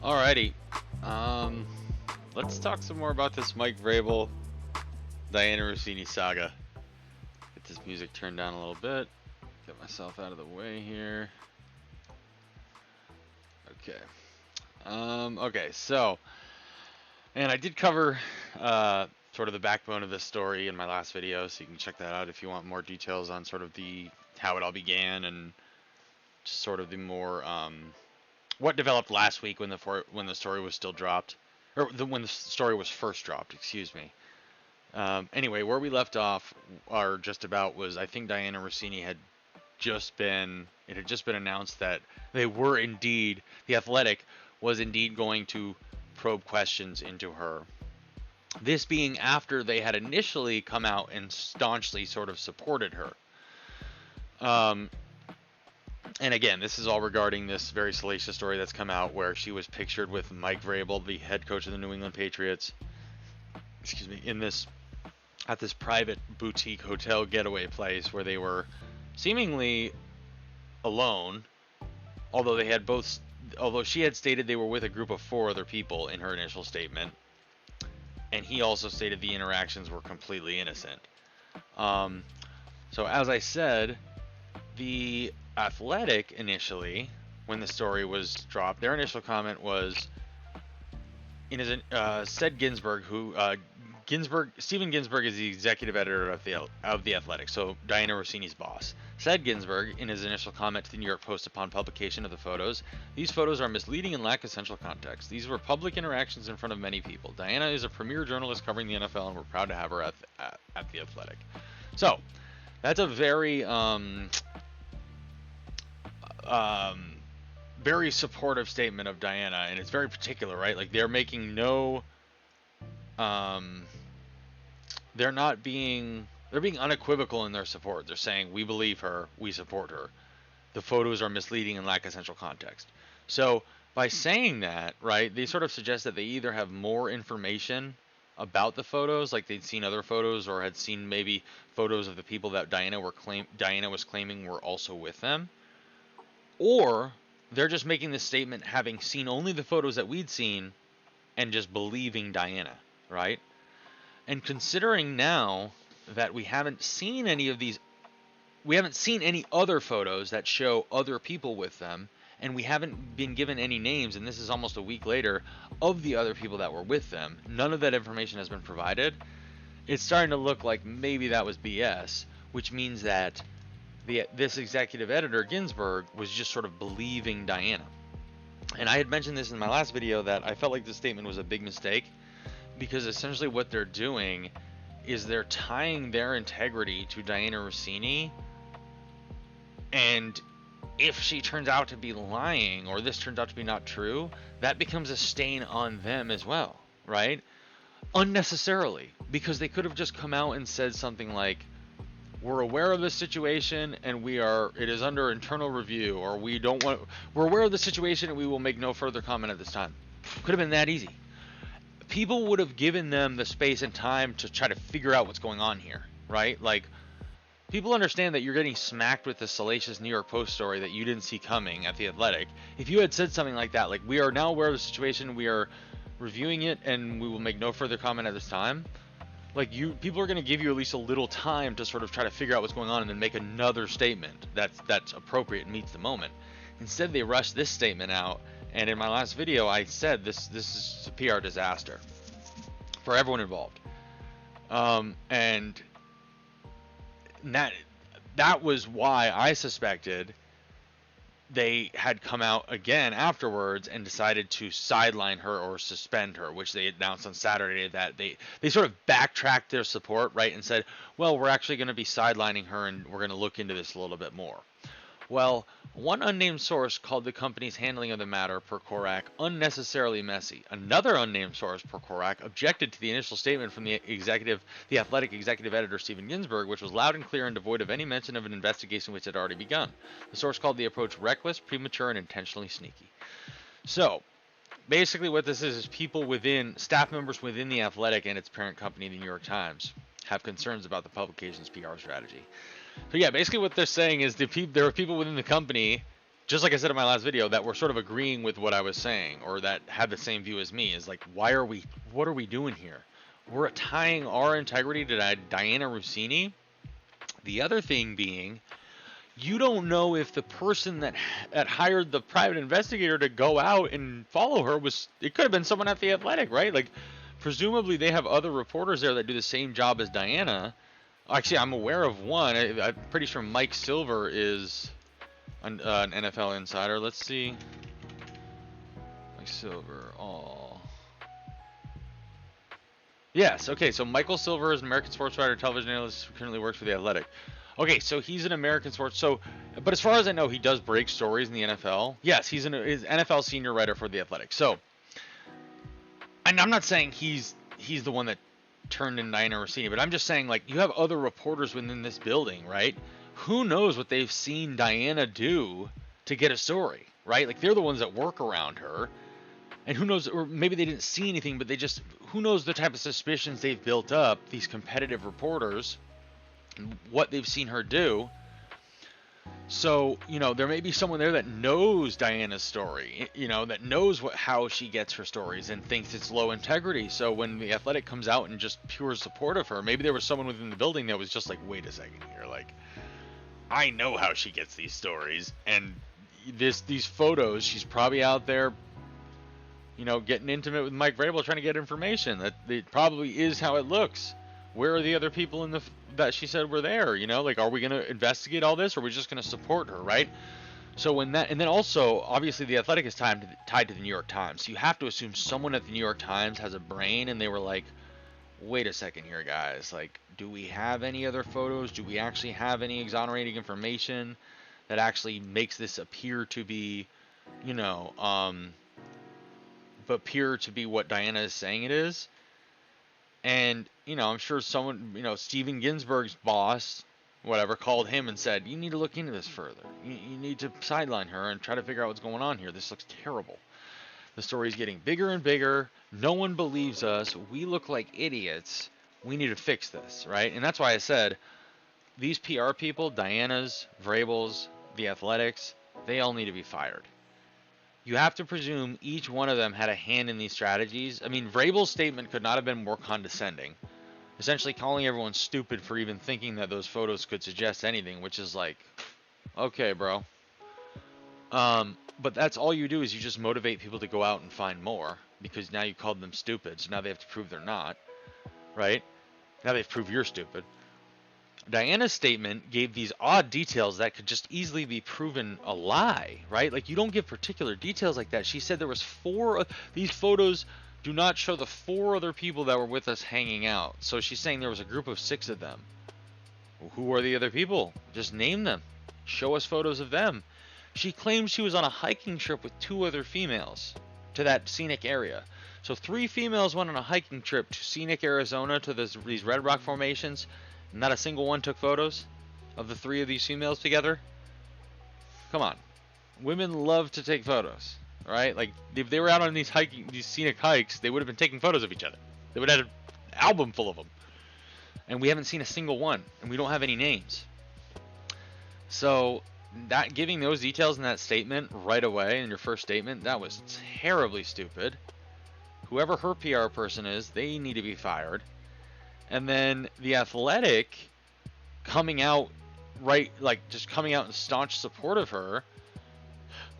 Alrighty. Um, let's talk some more about this Mike Vrabel, Diana Rossini saga. Get this music turned down a little bit. Get myself out of the way here. Okay. Okay, so, and I did cover sort of the backbone of this story in my last video, so you can check that out if you want more details on sort of the how it all began and just sort of the more what developed last week when the story was still dropped, or when the story was first dropped. Excuse me. Anyway, where we left off, or just about, was I think Diana Rossini had it had just been announced that the Athletic was indeed going to probe questions into her. This being after they had initially come out and staunchly sort of supported her. Um, and again, this is all regarding this very salacious story that's come out where she was pictured with Mike Vrabel, the head coach of the New England Patriots, excuse me, at this private boutique hotel getaway place where they were seemingly alone, although she had stated they were with a group of 4 other people in her initial statement, and he also stated the interactions were completely innocent. So as I said, the Athletic initially, when the story was dropped, their initial comment was said Ginsburg, Steven Ginsburg is the executive editor of the Athletic, so Diana Rossini's boss. Said Ginsburg in his initial comment to the New York Post upon publication of the photos, "These photos are misleading and lack essential context. These were public interactions in front of many people. Diana is a premier journalist covering the NFL, and we're proud to have her at the Athletic." So that's a very supportive statement of Diana, and it's very particular, right? Like they're making no they're being unequivocal in their support. They're saying we believe her, we support her. The photos are misleading and lack essential context. So by saying that, right, they sort of suggest that they either have more information about the photos, like they'd seen other photos or had seen maybe photos of the people that Diana was claiming were also with them, or they're just making this statement having seen only the photos that we'd seen and just believing Diana, right? And considering now that we haven't seen any other photos that show other people with them, and we haven't been given any names, and this is almost a week later, of the other people that were with them, none of that information has been provided. It's starting to look like maybe that was BS, which means that this executive editor, Ginsburg, was just sort of believing Diana. And I had mentioned this in my last video that I felt like this statement was a big mistake, because essentially what they're doing is they're tying their integrity to Diana Rossini, and if she turns out to be lying, or this turns out to be not true, that becomes a stain on them as well, right? Unnecessarily, because they could have just come out and said something like, "We're aware of this situation and it is under internal review," or "We're aware of the situation and we will make no further comment at this time." Could have been that easy. People would have given them the space and time to try to figure out what's going on here, right? Like, people understand that you're getting smacked with the salacious New York Post story that you didn't see coming at the Athletic. If you had said something like that, like, "We are now aware of the situation, we are reviewing it, and we will make no further comment at this time," like, people are going to give you at least a little time to sort of try to figure out what's going on and then make another statement that's appropriate and meets the moment. Instead, they rushed this statement out, and in my last video, I said this is a PR disaster for everyone involved. And that was why I suspected they had come out again afterwards and decided to sideline her or suspend her, which they announced on Saturday that they sort of backtracked their support, right, and said, "Well, we're actually going to be sidelining her and we're going to look into this a little bit more." Well, one unnamed source called the company's handling of the matter, per Korak, unnecessarily messy. Another unnamed source, per Korak, objected to the initial statement from the Athletic executive editor, Steven Ginsburg, which was loud and clear and devoid of any mention of an investigation which had already begun. The source called the approach reckless, premature, and intentionally sneaky. So, basically what this is staff members within the Athletic and its parent company, the New York Times, have concerns about the publication's PR strategy. So yeah, basically what they're saying is there are people within the company just like I said in my last video, that were sort of agreeing with what I was saying, or that had the same view as me, is like, what are we doing here? We're tying our integrity to Diana Russini. The other thing being, you don't know if the person that hired the private investigator to go out and follow her it could have been someone at the Athletic, right? Like, presumably they have other reporters there that do the same job as Diana. Actually, I'm aware of one. I'm pretty sure Mike Silver is an NFL insider. Let's see. Mike Silver. Oh. Yes. Okay. So Michael Silver is an American sports writer, television analyst who currently works for the Athletic. Okay. So he's an American sports. But as far as I know, he does break stories in the NFL. Yes, he's an NFL senior writer for the Athletic. So, and I'm not saying he's the one that turned in Diana Russini, but I'm just saying, like, you have other reporters within this building, right? Who knows what they've seen Diana do to get a story, right? Like, they're the ones that work around her. And who knows, or maybe they didn't see anything, but who knows the type of suspicions they've built up, these competitive reporters, and what they've seen her do. So, there may be someone there that knows Diana's story, that knows how she gets her stories and thinks it's low integrity. So when the Athletic comes out and just pure support of her, maybe there was someone within the building that was just like, wait a second here, like, I know how she gets these stories, and these photos, she's probably out there, getting intimate with Mike Vrabel trying to get information. That it probably is how it looks. Where are the other people that she said were there? Like, are we going to investigate all this, or are we just going to support her, right? So and then also, obviously, the Athletic is tied to the New York Times. So you have to assume someone at the New York Times has a brain, and they were like, wait a second here, guys. Like, do we have any other photos? Do we actually have any exonerating information that actually makes this appear to be, appear to be what Diana is saying it is? And, I'm sure someone, Steven Ginsburg's boss, whatever, called him and said, you need to look into this further. You need to sideline her and try to figure out what's going on here. This looks terrible. The story's getting bigger and bigger. No one believes us. We look like idiots. We need to fix this, right? And that's why I said, these PR people, Diana's, Vrabel's, the Athletics, they all need to be fired. You have to presume each one of them had a hand in these strategies. I mean, Vrabel's statement could not have been more condescending, essentially calling everyone stupid for even thinking that those photos could suggest anything, which is like, okay, bro. But that's all you do, is you just motivate people to go out and find more, because now you called them stupid, so now they have to prove they're not, right? Now they've proved you're stupid. Diana's statement gave these odd details that could just easily be proven a lie, right? Like, you don't give particular details like that. She said there was these photos do not show the 4 other people that were with us hanging out. So she's saying there was a group of 6 of them. Well, who are the other people? Just name them. Show us photos of them. She claims she was on a hiking trip with 2 other females to that scenic area. So 3 females went on a hiking trip to scenic Arizona to these red rock formations. Not a single one took photos of the 3 of these females together. Come on. Women love to take photos, right? Like, if they were out on these scenic hikes, they would have been taking photos of each other. They would have had an album full of them. And we haven't seen a single one, and we don't have any names. So, that giving those details in that statement right away in your first statement, that was terribly stupid. Whoever her PR person is, they need to be fired. And then the Athletic coming out, just coming out in staunch support of her,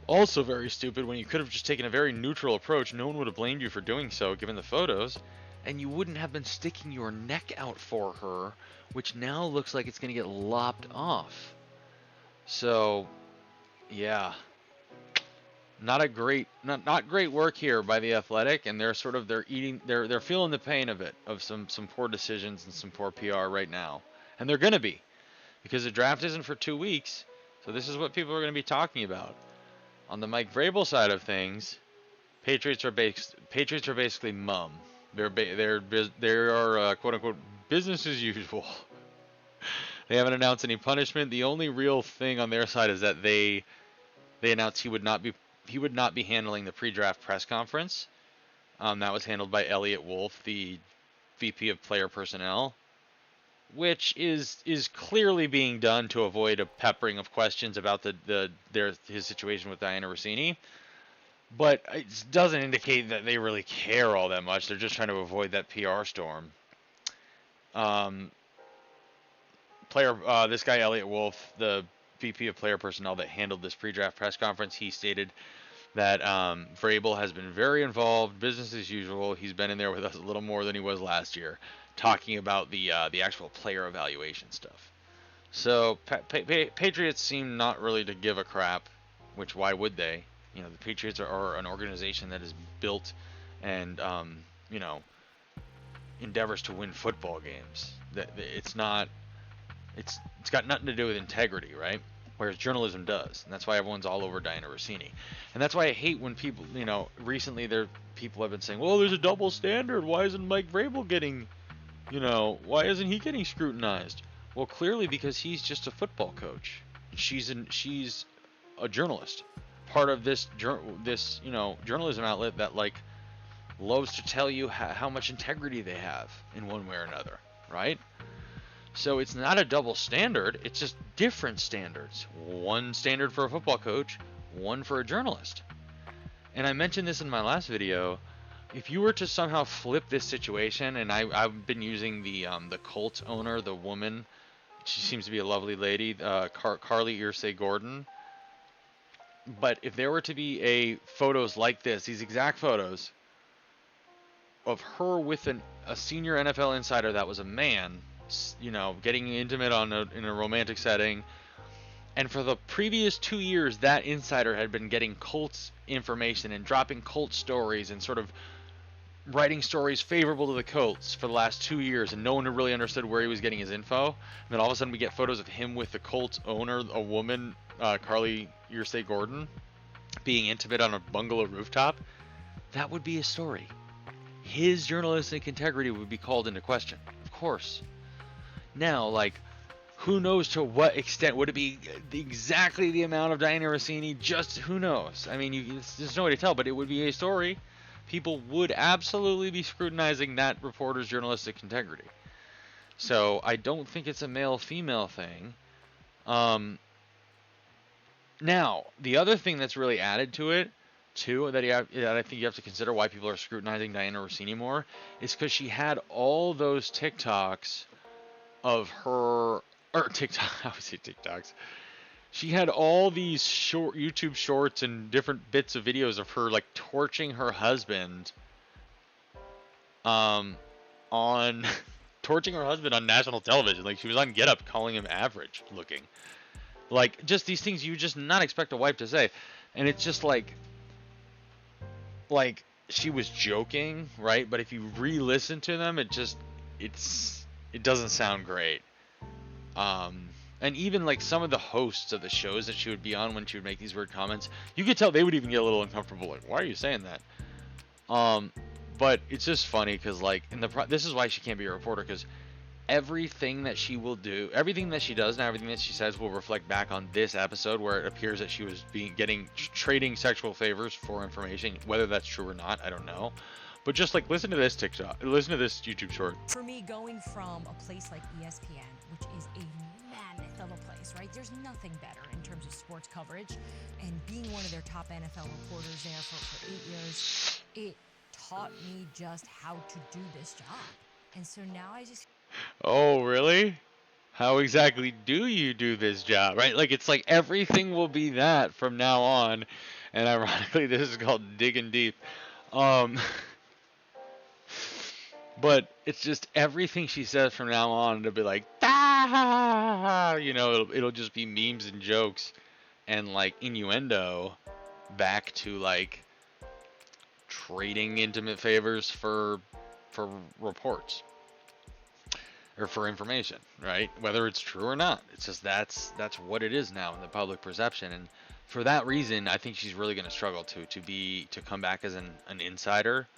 also very stupid, when you could have just taken a very neutral approach. No one would have blamed you for doing so, given the photos, and you wouldn't have been sticking your neck out for her, which now looks like it's going to get lopped off. So, yeah. Not great work here by the Athletic, and they're feeling the pain of it, of some poor decisions and some poor PR right now. And they're going to be, because the draft isn't for 2 weeks. So this is what people are going to be talking about. On the Mike Vrabel side of things, Patriots are basically mum. They are quote unquote business as usual. They haven't announced any punishment. The only real thing on their side is that they announced he would not be handling the pre-draft press conference. That was handled by Elliot Wolf, the VP of Player Personnel. which is clearly being done to avoid a peppering of questions about his situation with Diana Rossini. But it doesn't indicate that they really care all that much. They're just trying to avoid that PR storm. This guy Elliot Wolf, the VP of Player Personnel that handled this pre-draft press conference, he stated that Vrabel has been very involved, business as usual. He's been in there with us a little more than he was last year, talking about the actual player evaluation stuff. So Patriots seem not really to give a crap, which why would they? The Patriots are an organization that is built and endeavors to win football games. It's got nothing to do with integrity, right? Whereas journalism does, and that's why everyone's all over Diana Rossini. And that's why I hate when people, recently people have been saying, well, there's a double standard. Why isn't Mike Vrabel getting, why isn't he getting scrutinized? Well, clearly because he's just a football coach. She's a journalist, part of this journalism outlet that loves to tell you how much integrity they have in one way or another, right? So it's not a double standard, it's just different standards. One standard for a football coach, one for a journalist. And I mentioned this in my last video. If you were to somehow flip this situation, and I've been using the Colts owner, the woman, she seems to be a lovely lady, Carly Irsay Gordon. But if there were to be photos like this, these exact photos of her with a senior NFL insider that was a man, getting intimate in a romantic setting. And for the previous 2 years, that insider had been getting Colts information and dropping Colts stories and sort of writing stories favorable to the Colts for the last 2 years, and no one really understood where he was getting his info. And then all of a sudden we get photos of him with the Colts owner, a woman, Carly Irsay Gordon, being intimate on a bungalow rooftop. That would be a story. His journalistic integrity would be called into question, of course. Now, who knows to what extent? Would it be exactly the amount of Diana Rossini? Just who knows? I mean, there's no way to tell, but it would be a story. People would absolutely be scrutinizing that reporter's journalistic integrity. So I don't think it's a male-female thing. Now, the other thing that's really added to it, too, that I think you have to consider why people are scrutinizing Diana Rossini more, is because she had all those TikToks of her, or TikTok, I would say TikToks. She had all these short YouTube shorts and different bits of videos of her torching her husband, on torching her husband on national television. She was on Get Up calling him average looking. Just these things you just not expect a wife to say, and it's just like she was joking, right? But if you re-listen to them, it doesn't sound great. And even some of the hosts of the shows that she would be on when she would make these weird comments, you could tell they would even get a little uncomfortable. Why are you saying that? But it's just funny because this is why she can't be a reporter, because everything that she will do, everything that she does, and everything that she says will reflect back on this episode, where it appears that she was trading sexual favors for information. Whether that's true or not, I don't know. But just listen to this TikTok, listen to this YouTube short. For me, going from a place like ESPN, which is a mammoth of a place, right? There's nothing better in terms of sports coverage, and being one of their top NFL reporters there for 8 years, it taught me just how to do this job. And so now I just... Oh, really? How exactly do you do this job, right? It's everything will be that from now on. And ironically, this is called digging deep. But it's just everything she says from now on, it'll be it'll just be memes and jokes and innuendo back to trading intimate favors for reports or for information, right? Whether it's true or not. It's just that's what it is now in the public perception. And for that reason, I think she's really going to struggle to come back as an insider.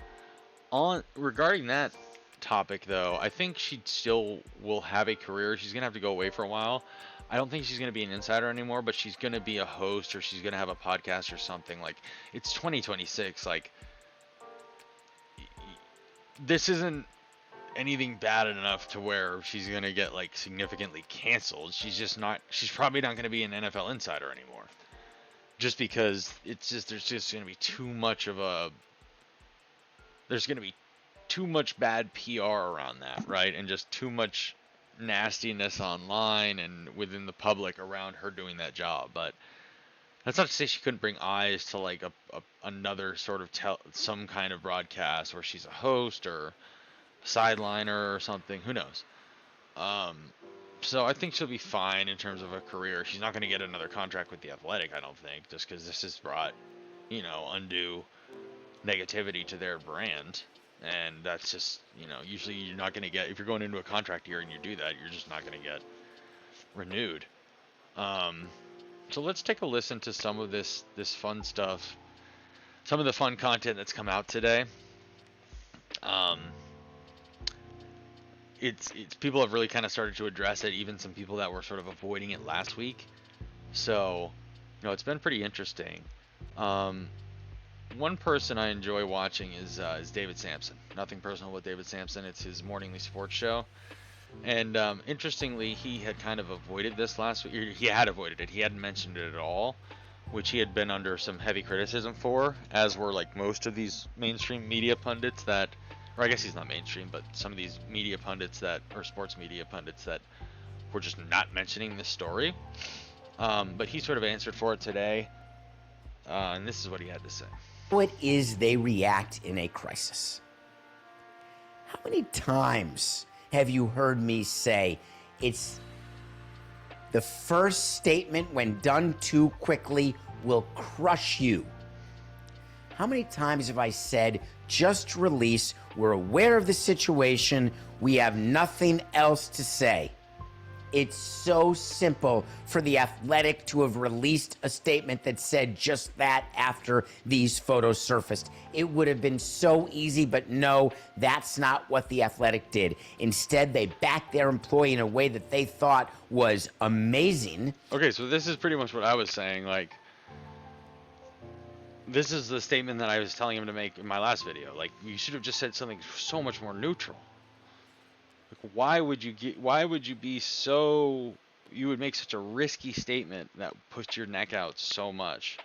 Regarding that topic, though, I think she still will have a career. She's gonna have to go away for a while. I don't think she's gonna be an insider anymore, but she's gonna be a host, or she's gonna have a podcast or something. It's 2026. This isn't anything bad enough to where she's gonna get like significantly canceled. She's just not. She's probably not gonna be an NFL insider anymore, just because there's just gonna be too much of a there's gonna be too much bad PR around that, right? And just too much nastiness online and within the public around her doing that job. But that's not to say she couldn't bring eyes to like another sort of some kind of broadcast where she's a host or sideliner or something. Who knows? Um, so I think she'll be fine in terms of a career. She's not going to get another contract with the Athletic, I don't think, just because this has brought, undue negativity to their brand. And that's just, usually you're not going to get, if you're going into a contract year and you do that, you're just not going to get renewed. So let's take a listen to some of this fun stuff, some of the fun content that's come out today. It's people have really kind of started to address it, even some people that were sort of avoiding it last week. So, it's been pretty interesting. One person I enjoy watching is David Sampson. Nothing personal with David Sampson. It's his morningly sports show. And interestingly, he had kind of avoided this last week. He had avoided it. He hadn't mentioned it at all, which he had been under some heavy criticism for, as were like most of these mainstream media pundits that, or I guess he's not mainstream, but some of these media pundits that, or sports media pundits that were just not mentioning this story. But he sort of answered for it today, and this is what he had to say. What is they react in a crisis? How many times have you heard me say it's the first statement when done too quickly will crush you? How many times have I said, just release, we're aware of the situation, we have nothing else to say? It's so simple for the Athletic to have released a statement that said just that after these photos surfaced. It would have been so easy, but no, that's not what the Athletic did. Instead, they backed their employee in a way that they thought was amazing. Okay, so this is pretty much what I was saying. Like, this is the statement that I was telling him to make in my last video. Like, you should have just said something so much more neutral. Why would you be so, you would make such a risky statement that puts your neck out so much?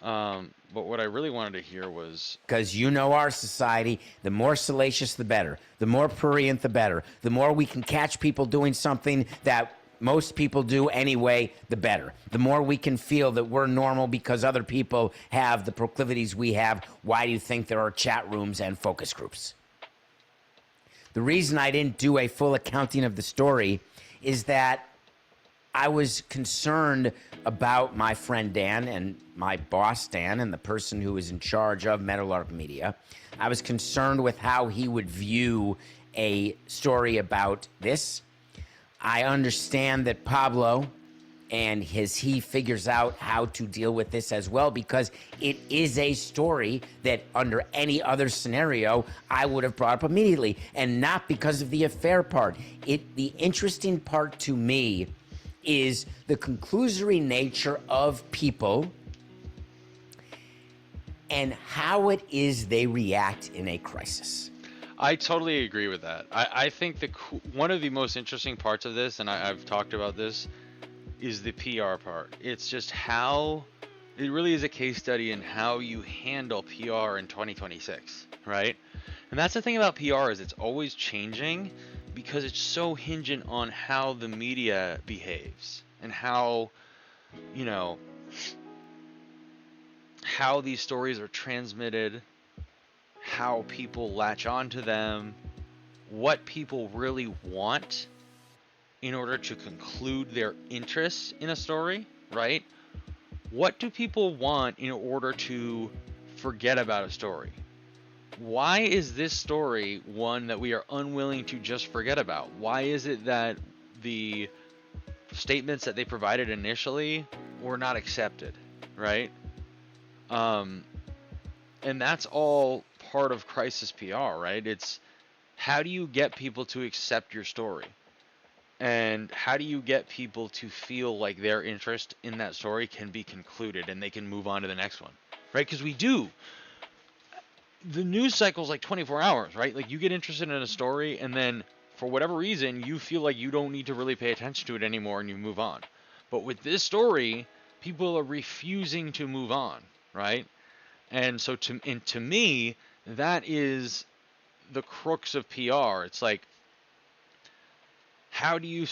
But what I really wanted to hear was, because our society, the more salacious the better, the more prurient the better, the more we can catch people doing something that most people do anyway, the better. The more we can feel that we're normal because other people have the proclivities we have. Why do you think there are chat rooms and focus groups? The reason I didn't do a full accounting of the story is that I was concerned about my friend Dan and my boss Dan and the person who is in charge of Meadowlark Media. I was concerned with how he would view a story about this. I understand that Pablo and he figures out how to deal with this as well, because it is a story that under any other scenario I would have brought up immediately, and not because of the affair part. The interesting part to me is the conclusory nature of people and how it is they react in a crisis. I totally agree with that. I think one of the most interesting parts of this, and I've talked about this, is the PR part. It's just how it really is a case study in how you handle PR in 2026, right? And that's the thing about PR, is it's always changing because it's so hingent on how the media behaves and how, how these stories are transmitted, how people latch onto them, what people really want in order to conclude their interest in a story, right? What do people want in order to forget about a story? Why is this story one that we are unwilling to just forget about? Why is it that the statements that they provided initially were not accepted, right? And that's all part of crisis PR, right? It's how do you get people to accept your story? And how do you get people to feel like their interest in that story can be concluded and they can move on to the next one, right? Because we do. the news cycle is like 24 hours, right? Like you get interested in a story and then for whatever reason you feel like you don't need to really pay attention to it anymore and you move on. But with this story, people are refusing to move on, right? And so to me, that is the crux of PR. It's like, how do you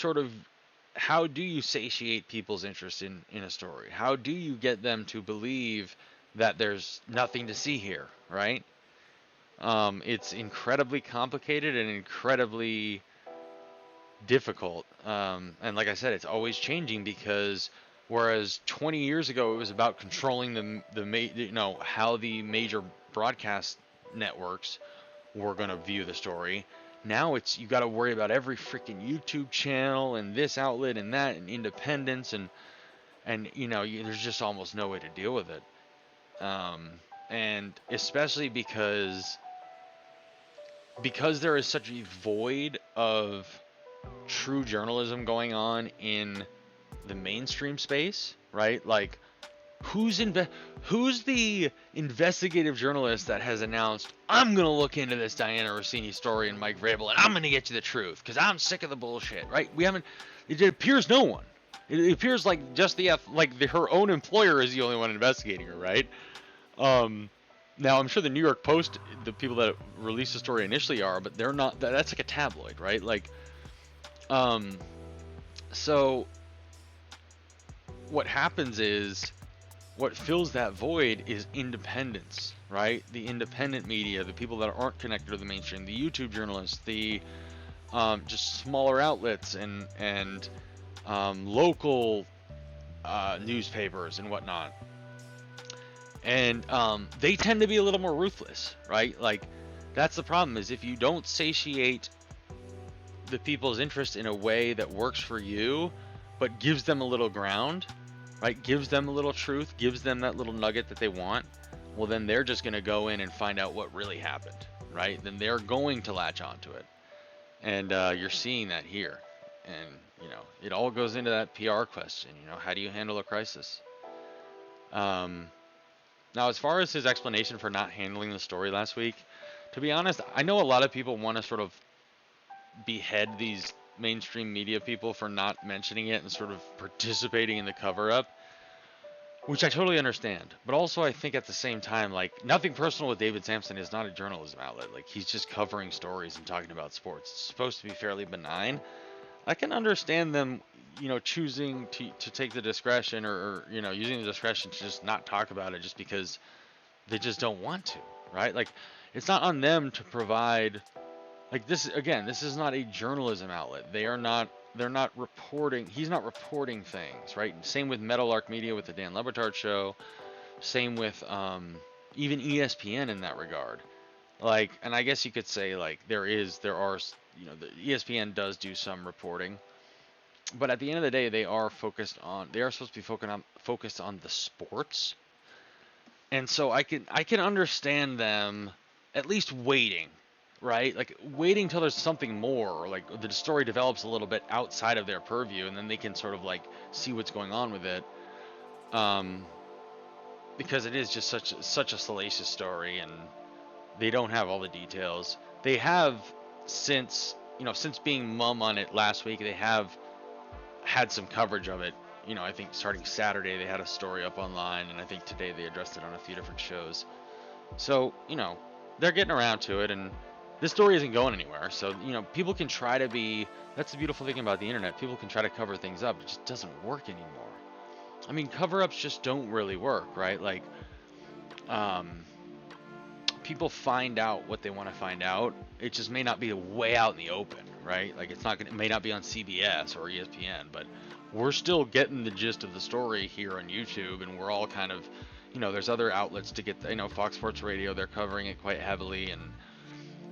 satiate people's interest in a story? How do you get them to believe that there's nothing to see here, right? It's incredibly complicated and incredibly difficult. And like I said, it's always changing because whereas 20 years ago it was about controlling how the major broadcast networks were going to view the story. Now it's you got to worry about every freaking YouTube channel and this outlet and that and independence and there's just almost no way to deal with it. And especially because there is such a void of true journalism going on in the mainstream space, right? Like who's the investigative journalist that has announced, I'm going to look into this Diana Rossini story and Mike Vrabel and I'm going to get you the truth because I'm sick of the bullshit, right? It appears no one. It appears like just her own employer is the only one investigating her, right? Now I'm sure the New York Post, the people that released the story initially are, but they're not. That's like a tabloid, right? Like, so what happens is, what fills that void is independence, right? The independent media, the people that aren't connected to the mainstream, the YouTube journalists, the just smaller outlets and local newspapers and whatnot. And they tend to be a little more ruthless, right? Like, that's the problem, is if you don't satiate the people's interest in a way that works for you, but gives them a little ground, right? Gives them a little truth, gives them that little nugget that they want, well, then they're just going to go in and find out what really happened, right? Then they're going to latch onto it. And you're seeing that here. And, it all goes into that PR question, how do you handle a crisis? Now, as far as his explanation for not handling the story last week, to be honest, I know a lot of people want to sort of behead these mainstream media people for not mentioning it and sort of participating in the cover-up, which I totally understand. But also, I think at the same time, like, nothing personal with David Sampson is not a journalism outlet. Like, he's just covering stories and talking about sports. It's supposed to be fairly benign. I can understand them, choosing to take the discretion or using the discretion to just not talk about it just because they just don't want to, right? Like, it's not on them to provide, like, this is not a journalism outlet. They're not reporting, he's not reporting things, right? Same with Meadowlark Media with the Dan Le Batard show. Same with even ESPN in that regard. Like, and I guess you could say, like, there are, the ESPN does do some reporting, but at the end of the day, they are supposed to be focused on the sports. And so I can understand them at least waiting, right? Like, waiting till there's something more, or like the story develops a little bit outside of their purview, and then they can sort of like see what's going on with it. Because it is just such a salacious story, and they don't have all the details. They have since being mum on it last week, they have had some coverage of it. I think starting Saturday they had a story up online, and I think today they addressed it on a few different shows. So, they're getting around to it, and this story isn't going anywhere. So, people can try to be, that's the beautiful thing about the internet, people can try to cover things up. It just doesn't work anymore. I mean, cover-ups just don't really work, right? Like, people find out what they want to find out. It just may not be way out in the open, right? Like, it may not be on CBS or ESPN, but we're still getting the gist of the story here on YouTube, and we're all kind of, there's other outlets to get, Fox Sports Radio, they're covering it quite heavily, and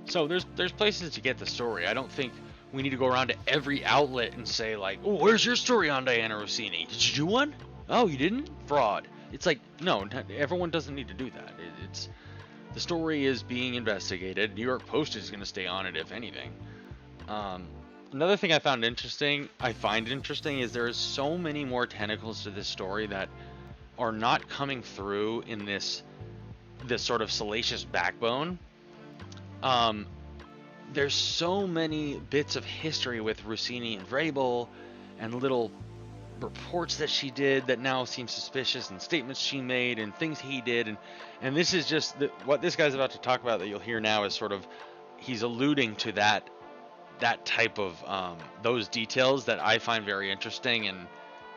so there's places to get the story. I don't think we need to go around to every outlet and say, like, oh, where's your story on Diana Rossini? Did you do one? Oh, you didn't? Fraud. It's like, no, everyone doesn't need to do that. It's the story is being investigated. New York Post is going to stay on it, if anything. Another thing I find interesting is there is so many more tentacles to this story that are not coming through in this this sort of salacious backbone. There's so many bits of history with Russini-Vrabel and little reports that she did that now seem suspicious, and statements she made and things he did, and this is just what this guy's about to talk about that you'll hear now is sort of, he's alluding to that type of those details that I find very interesting, and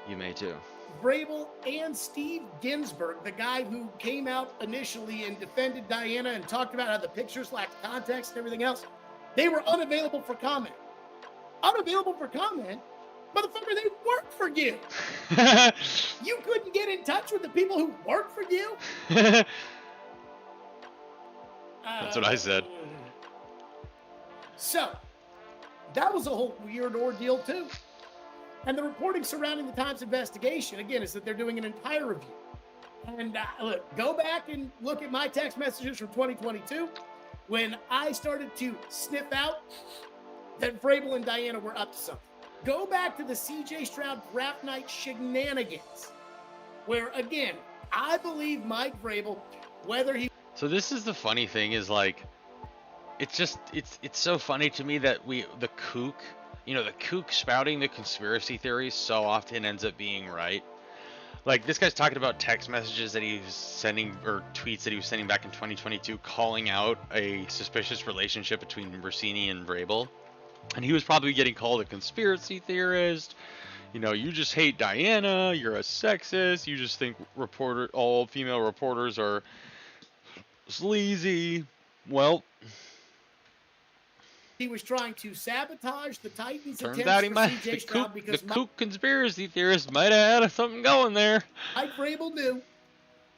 you may too. Vrabel and Steve Ginsburg, the guy who came out initially and defended Diana and talked about how the pictures lacked context and everything else, they were unavailable for comment. Unavailable for comment? Motherfucker, they work for you. You couldn't get in touch with the people who work for you? That's what I said. So, that was a whole weird ordeal too. And the reporting surrounding the Times investigation, again, is that they're doing an entire review. And look, go back and look at my text messages from 2022 when I started to sniff out that Vrabel and Diana were up to something. Go back to the CJ Stroud draft night shenanigans, where, again, I believe Mike Vrabel, whether he... So this is the funny thing is, like, it's so funny to me that the kook spouting the conspiracy theories so often ends up being right. Like, this guy's talking about text messages that he was sending, or tweets that he was sending back in 2022, calling out a suspicious relationship between Russini and Vrabel. And he was probably getting called a conspiracy theorist. You know, you just hate Diana, you're a sexist, you just think all female reporters are sleazy. Well, he was trying to sabotage the Titans' turns attempts out he for might, CJ Stroud because the kook conspiracy theorist might have had something going there. Mike Vrabel knew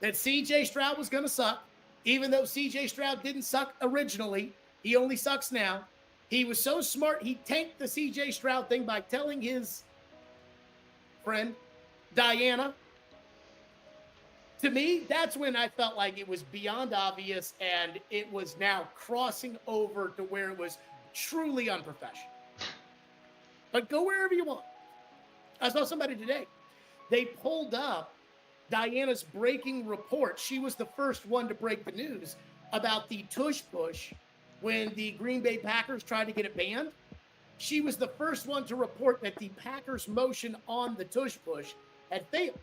that CJ Stroud was going to suck, even though CJ Stroud didn't suck originally. He only sucks now. He was so smart, he tanked the CJ Stroud thing by telling his friend, Diana. To me, that's when I felt like it was beyond obvious, and it was now crossing over to where it was truly unprofessional. But go wherever you want. I saw somebody today. They pulled up Diana's breaking report. She was the first one to break the news about the tush push when the Green Bay Packers tried to get it banned. She was the first one to report that the Packers' motion on the tush push had failed.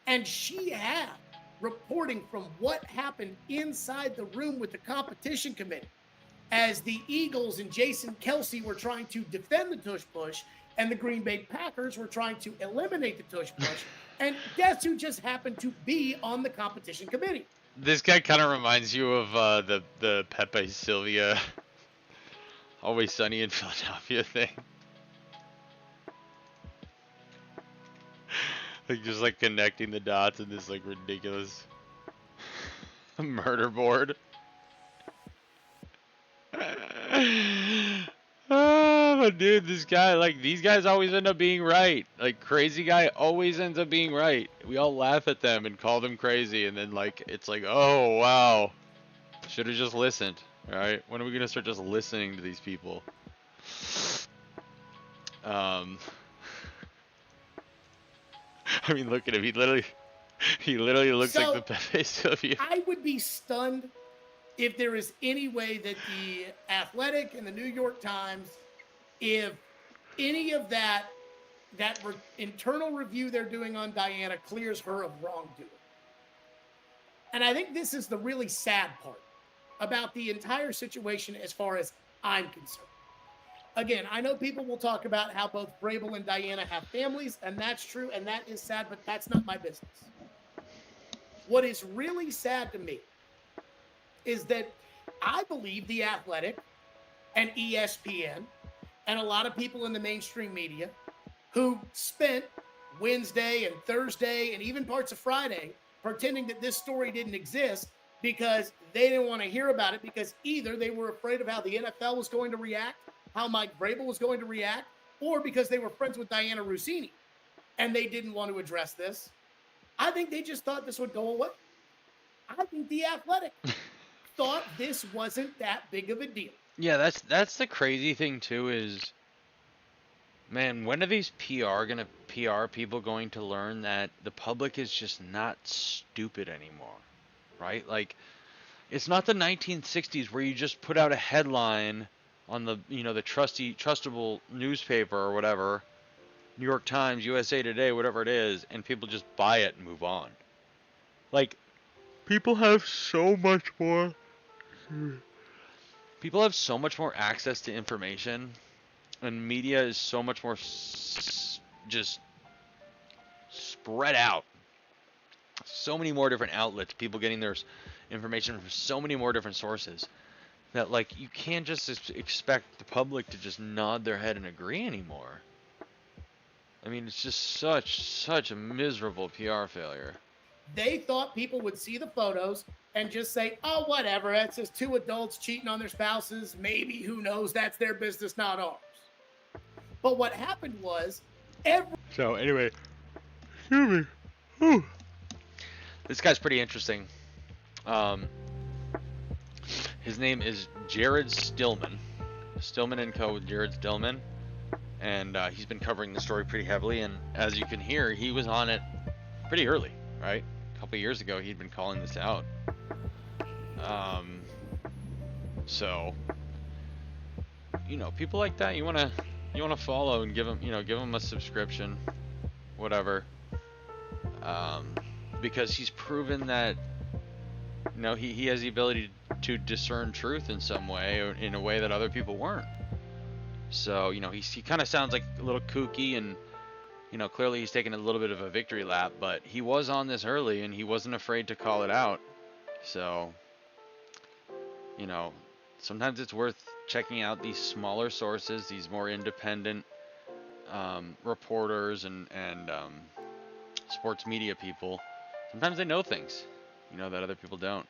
And she had reporting from what happened inside the room with the competition committee as the Eagles and Jason Kelsey were trying to defend the tush push and the Green Bay Packers were trying to eliminate the tush push. And guess who just happened to be on the competition committee? This guy kind of reminds you of the Pepe Sylvia Always Sunny in Philadelphia thing. Like, just like connecting the dots in this like ridiculous murder board. But dude, this guy, like, these guys always end up being right. Like, crazy guy always ends up being right. We all laugh at them and call them crazy, and then like it's like, oh wow, should have just listened. All right, when are we gonna start just listening to these people? I mean, look at him. He literally looks like the Pepe Sylvia. I would be stunned if there is any way that the Athletic and the New York Times, if any of that internal review they're doing on Diana clears her of wrongdoing. And I think this is the really sad part about the entire situation as far as I'm concerned. Again, I know people will talk about how both Vrabel and Diana have families, and that's true, and that is sad, but that's not my business. What is really sad to me is that I believe The Athletic and ESPN and a lot of people in the mainstream media who spent Wednesday and Thursday and even parts of Friday pretending that this story didn't exist because they didn't want to hear about it, because either they were afraid of how the NFL was going to react, how Mike Vrabel was going to react, or because they were friends with Diana Russini and they didn't want to address this. I think they just thought this would go away. I think The Athletic thought this wasn't that big of a deal. Yeah, that's the crazy thing too is, man, when are these PR people going to learn that the public is just not stupid anymore, right? Like, It's not the 1960s where you just put out a headline on the, the trustable newspaper or whatever, New York Times, USA Today, whatever it is, and people just buy it and move on. Like, people have so much more access to information, and media is so much more just spread out. So many more different outlets, people getting their information from so many more different sources, that like you can't just expect the public to just nod their head and agree anymore. I mean, it's just such a miserable PR failure. They thought people would see the photos and just say, oh, whatever, that's just two adults cheating on their spouses. Maybe, who knows, that's their business, not ours. But what happened was So anyway, excuse me. Whew. This guy's pretty interesting. His name is Jared Stillman. Stillman & Co. with Jared Stillman. And he's been covering the story pretty heavily. And as you can hear, he was on it pretty early, right? A couple of years ago, he'd been calling this out. So, people like that, you wanna follow and give them a subscription, whatever. Because he's proven that he has the ability to discern truth in some way, or in a way that other people weren't. So he kind of sounds like a little kooky, and clearly he's taking a little bit of a victory lap, but he was on this early and he wasn't afraid to call it out. So sometimes it's worth checking out these smaller sources, these more independent reporters and sports media people. Sometimes they know things, that other people don't.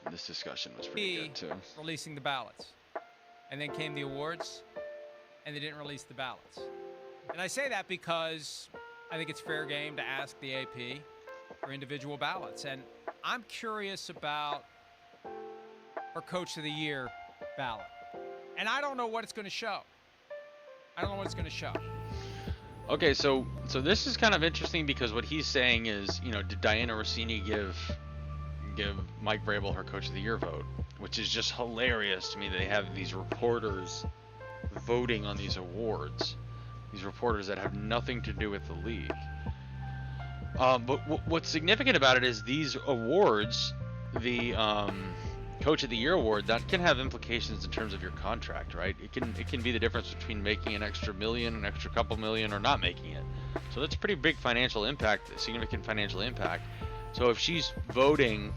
This discussion was pretty good too. Releasing the ballots, and then came the awards, and they didn't release the ballots. And I say that because I think it's fair game to ask the AP for individual ballots. And I'm curious about her Coach of the Year ballot, and I don't know what it's going to show. Okay, so this is kind of interesting, because what he's saying is, did Diana Rossini give Mike Vrabel her Coach of the Year vote, which is just hilarious to me. They have these reporters voting on these awards, these reporters that have nothing to do with the league. But what's significant about it is these awards, the Coach of the Year award, that can have implications in terms of your contract, right? It can be the difference between making an extra million, an extra couple million, or not making it. So that's a pretty big financial impact, significant financial impact. So if she's voting,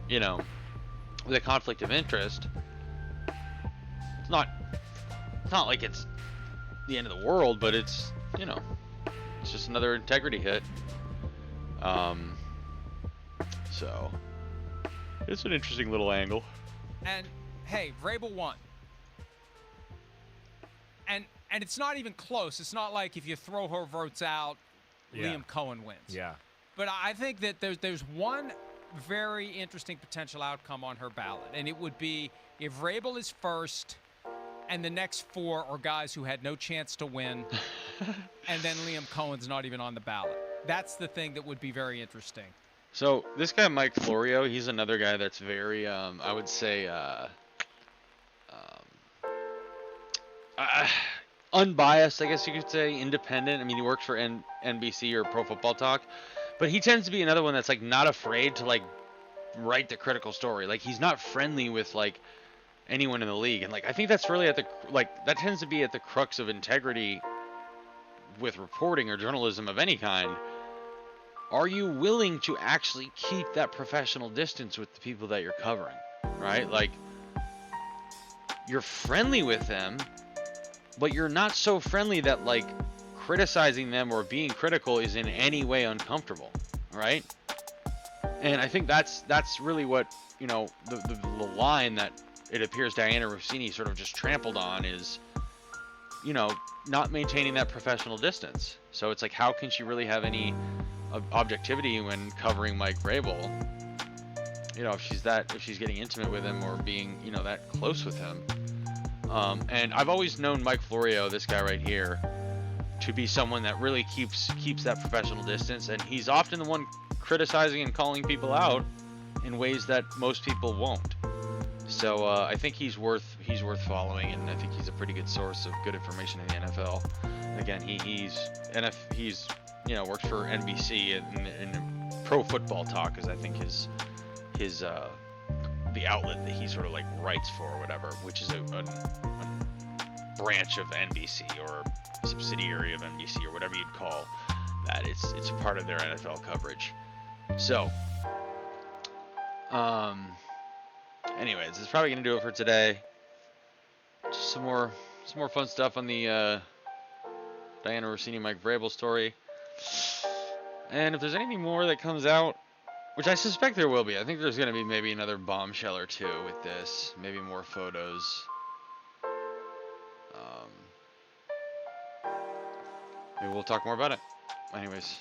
with a conflict of interest, it's not like it's the end of the world, but it's just another integrity hit. So it's an interesting little angle. And hey, Vrabel won. And it's not even close. It's not like if you throw her votes out, Liam Cohen wins. Yeah. But I think that there's one very interesting potential outcome on her ballot, and it would be if Vrabel is first and the next four are guys who had no chance to win, and then Liam Cohen's not even on the ballot. That's the thing that would be very interesting. So this guy Mike Florio, he's another guy that's very, I would say, unbiased, I guess you could say, independent. I mean, he works for NBC or Pro Football Talk, but he tends to be another one that's like not afraid to like write the critical story. Like, he's not friendly with like anyone in the league, and like I think that's really at the that tends to be at the crux of integrity with reporting or journalism of any kind. Are you willing to actually keep that professional distance with the people that you're covering, right? Like, you're friendly with them, but you're not so friendly that like criticizing them or being critical is in any way uncomfortable, right? And I think that's really what, the line that it appears Diana Rossini sort of just trampled on is, not maintaining that professional distance. So it's like, how can she really have any objectivity when covering Mike Vrabel? If she's getting intimate with him or being, that close with him. And I've always known Mike Florio, this guy right here, to be someone that really keeps that professional distance, and he's often the one criticizing and calling people out in ways that most people won't. So I think he's worth following, and I think he's a pretty good source of good information in the NFL. Again, he's works for NBC and Pro Football Talk is I think his the outlet that he sort of like writes for or whatever, which is a branch of NBC or a subsidiary of NBC or whatever you'd call that. It's part of their NFL coverage. So, anyways, it's probably gonna do it for today. Just some more fun stuff on the Diana Rossini, Mike Vrabel story. And if there's anything more that comes out, which I suspect there will be, I think there's going to be maybe another bombshell or two with this, maybe more photos. Maybe we'll talk more about it. Anyways.